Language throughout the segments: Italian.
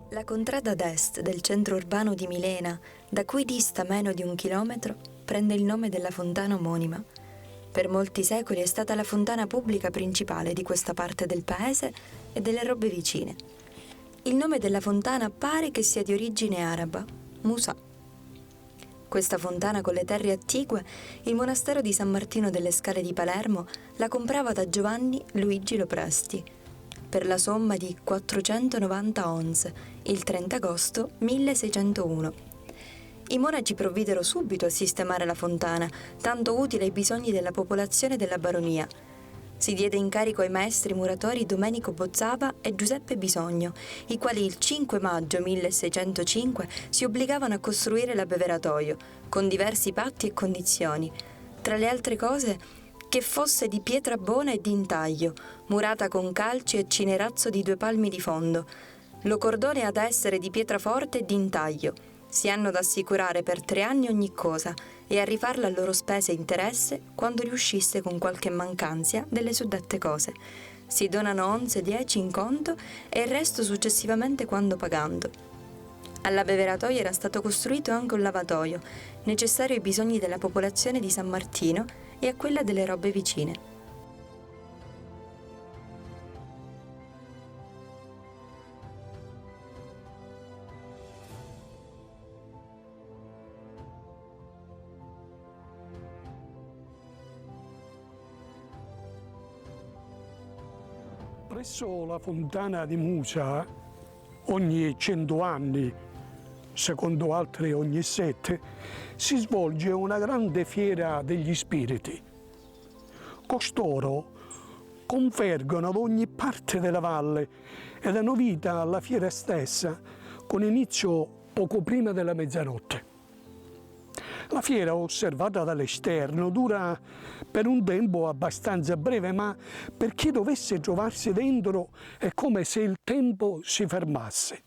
La contrada ad est del centro urbano di Milena, da cui dista meno di 1 chilometro, prende il nome della fontana omonima. Per molti secoli è stata la fontana pubblica principale di questa parte del paese e delle robbe vicine. Il nome della fontana pare che sia di origine araba, Musa. Questa fontana con le terre attigue, il monastero di San Martino delle Scale di Palermo la comprava da Giovanni Luigi Lopresti per la somma di 490 ons, il 30 agosto 1601. I monaci provvidero subito a sistemare la fontana, tanto utile ai bisogni della popolazione della baronia. Si diede incarico ai maestri muratori Domenico Bozzava e Giuseppe Bisogno, i quali il 5 maggio 1605 si obbligavano a costruire l'abbeveratoio, con diversi patti e condizioni. Tra le altre cose, che fosse di pietra bona e d'intaglio, murata con calci e cinerazzo di 2 palmi di fondo. Lo cordone ad essere di pietra forte e d'intaglio. Si hanno da assicurare per 3 anni ogni cosa e a rifarla a loro spese e interesse quando riuscisse con qualche mancanzia delle suddette cose. Si donano onze 10 in conto e il resto successivamente quando pagando. All'abbeveratoio era stato costruito anche un lavatoio, necessario ai bisogni della popolazione di San Martino e a quella delle robbe vicine. Presso la fontana di Musa, ogni 100 anni, secondo altri ogni 7, si svolge una grande fiera degli spiriti. Costoro convergono ad ogni parte della valle e danno vita alla fiera stessa, con inizio poco prima della mezzanotte. La fiera, osservata dall'esterno, dura per un tempo abbastanza breve, ma per chi dovesse trovarsi dentro è come se il tempo si fermasse.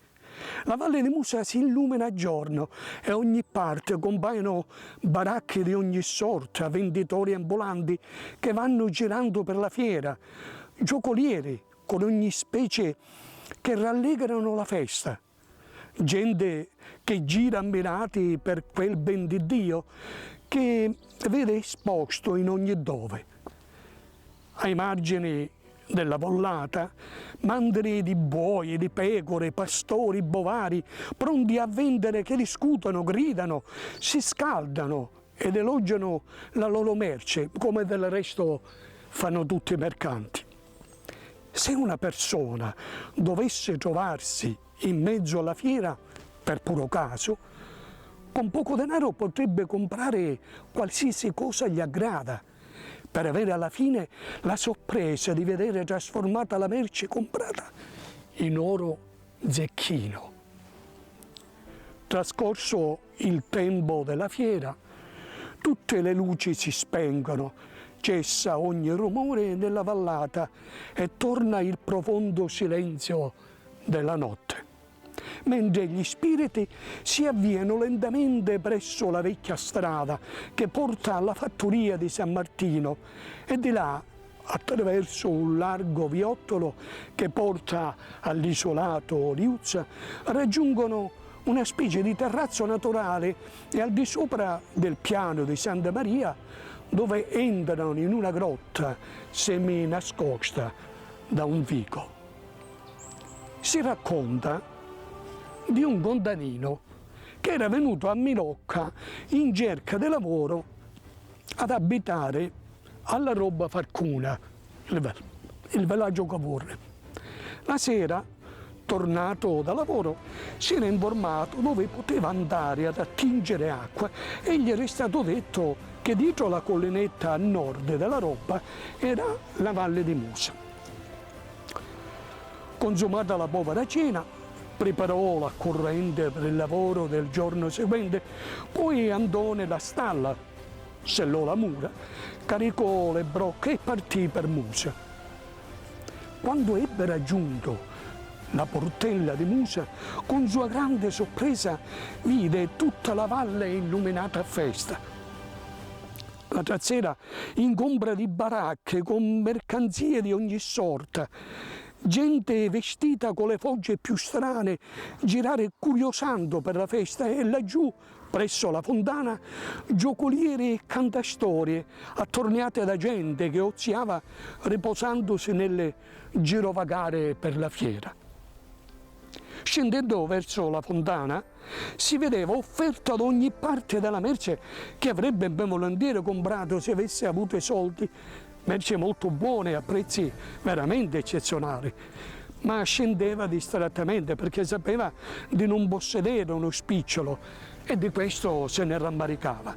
La Valle di Musa si illumina a giorno e a ogni parte compaiono baracche di ogni sorta, venditori ambulanti che vanno girando per la fiera, giocolieri con ogni specie che rallegrano la festa. Gente che gira ammirati per quel ben di Dio che vede esposto in ogni dove. Ai margini della pollata, mandrii di buoi, di pecore, pastori, bovari, pronti a vendere, che discutono, gridano, si scaldano ed elogiano la loro merce, come del resto fanno tutti i mercanti. Se una persona dovesse trovarsi in mezzo alla fiera, per puro caso, con poco denaro potrebbe comprare qualsiasi cosa gli aggrada, per avere alla fine la sorpresa di vedere trasformata la merce comprata in oro zecchino. Trascorso il tempo della fiera, tutte le luci si spengono, cessa ogni rumore nella vallata e torna il profondo silenzio della notte, mentre gli spiriti si avviano lentamente presso la vecchia strada che porta alla fattoria di San Martino e di là, attraverso un largo viottolo che porta all'isolato Liuzza, raggiungono una specie di terrazzo naturale e al di sopra del piano di Santa Maria, dove entrano in una grotta semi nascosta da un vico. Si racconta di un contadino che era venuto a Milocca in cerca di lavoro ad abitare alla Robba Farcuna, il villaggio Cavour. La sera, tornato da lavoro, si era informato dove poteva andare ad attingere acqua e gli era stato detto che dietro la collinetta a nord della Robba era la Valle di Musa. Consumata la povera cena, preparò la corrente per il lavoro del giorno seguente, poi andò nella stalla, sellò la mura, caricò le brocche e partì per Musa. Quando ebbe raggiunto la portella di Musa, con sua grande sorpresa vide tutta la valle illuminata a festa. La trasera ingombra di baracche con mercanzie di ogni sorta gente vestita con le fogge più strane, girare curiosando per la festa, e laggiù, presso la fontana, giocolieri e cantastorie, attorniate da gente che oziava riposandosi nelle girovagare per la fiera. Scendendo verso la fontana si vedeva offerto ad ogni parte della merce che avrebbe ben volentieri comprato se avesse avuto i soldi, merce molto buone a prezzi veramente eccezionali, ma scendeva distrattamente perché sapeva di non possedere uno spicciolo e di questo se ne rammaricava.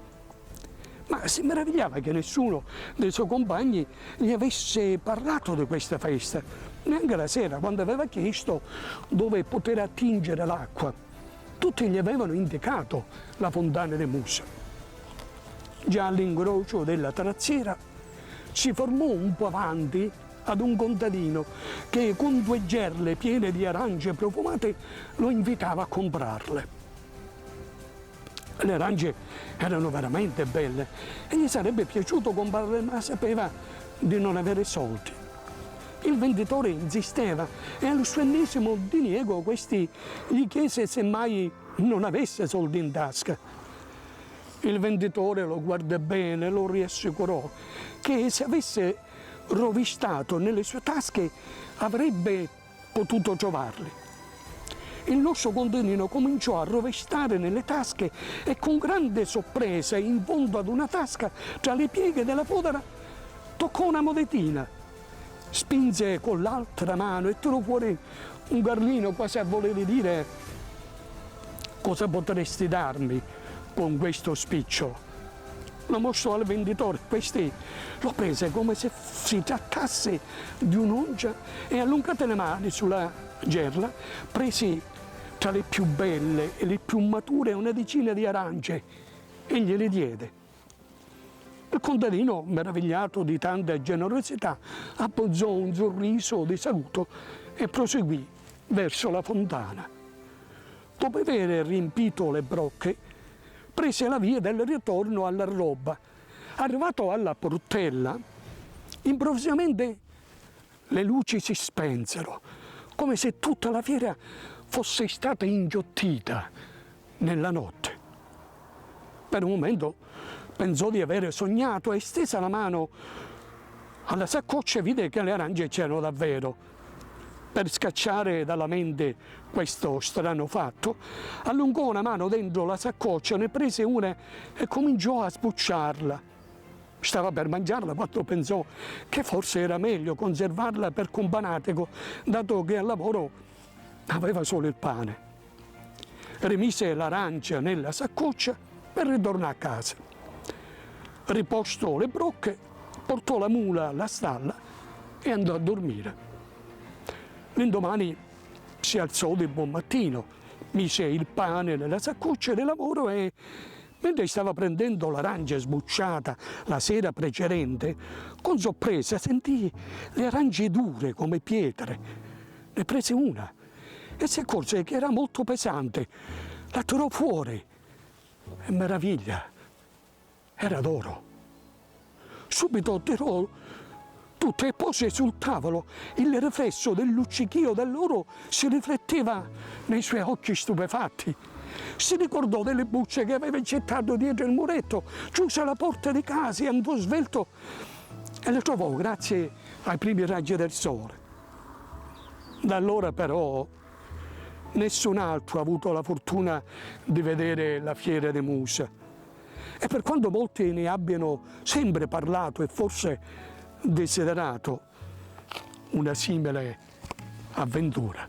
Ma si meravigliava che nessuno dei suoi compagni gli avesse parlato di questa festa, neanche la sera, quando aveva chiesto dove poter attingere l'acqua. Tutti gli avevano indicato la fontana di Musa. Già all'incrocio della trazziera si fermò un po' avanti ad un contadino che con 2 gerle piene di arance profumate lo invitava a comprarle. Le arance erano veramente belle e gli sarebbe piaciuto comprarle, ma sapeva di non avere soldi. Il venditore insisteva e al suo ennesimo diniego questi gli chiese se mai non avesse soldi in tasca. Il venditore lo guardò bene e lo riassicurò che se avesse rovistato nelle sue tasche avrebbe potuto trovarli. Il nostro contadino cominciò a rovistare nelle tasche e con grande sorpresa, in fondo ad una tasca, tra le pieghe della fodera, toccò una monetina. Spinse con l'altra mano e tirò fuori un garlino, quasi a voler dire: cosa potresti darmi con questo spicciolo? Lo mostrò al venditore, questi lo prese come se si trattasse di un'oncia e, allungate le mani sulla gerla, presi tra le più belle e le più mature una decina di arance e gliele diede. Il contadino, meravigliato di tanta generosità, appoggiò un sorriso di saluto e proseguì verso la fontana. Dopo aver riempito le brocche, prese la via del ritorno alla roba. Arrivato alla portella, improvvisamente le luci si spensero, come se tutta la fiera fosse stata inghiottita nella notte. Per un momento pensò di avere sognato e stesa la mano alla saccoccia e vide che le arance c'erano davvero. Per scacciare dalla mente questo strano fatto, allungò una mano dentro la saccoccia, ne prese una e cominciò a sbucciarla. Stava per mangiarla quando pensò che forse era meglio conservarla per companatico, dato che al lavoro aveva solo il pane. Rimise l'arancia nella saccoccia e ritornò a casa. Ripostò le brocche, portò la mula alla stalla e andò a dormire. L'indomani si alzò di buon mattino, mise il pane nella saccoccia del lavoro e, mentre stava prendendo l'arancia sbucciata la sera precedente, con sorpresa sentì le arance dure come pietre. Ne prese una e si accorse che era molto pesante. La tirò fuori e, meraviglia, era d'oro. Subito tirò tutte e pose sul tavolo. Il riflesso del luccichio dell'oro si rifletteva nei suoi occhi stupefatti. Si ricordò delle bucce che aveva gettato dietro il muretto, chiuse la porta di casa e andò svelto e le trovò grazie ai primi raggi del sole. Da allora però nessun altro ha avuto la fortuna di vedere la fiera di Musa. E per quanto molti ne abbiano sempre parlato e forse desiderato una simile avventura,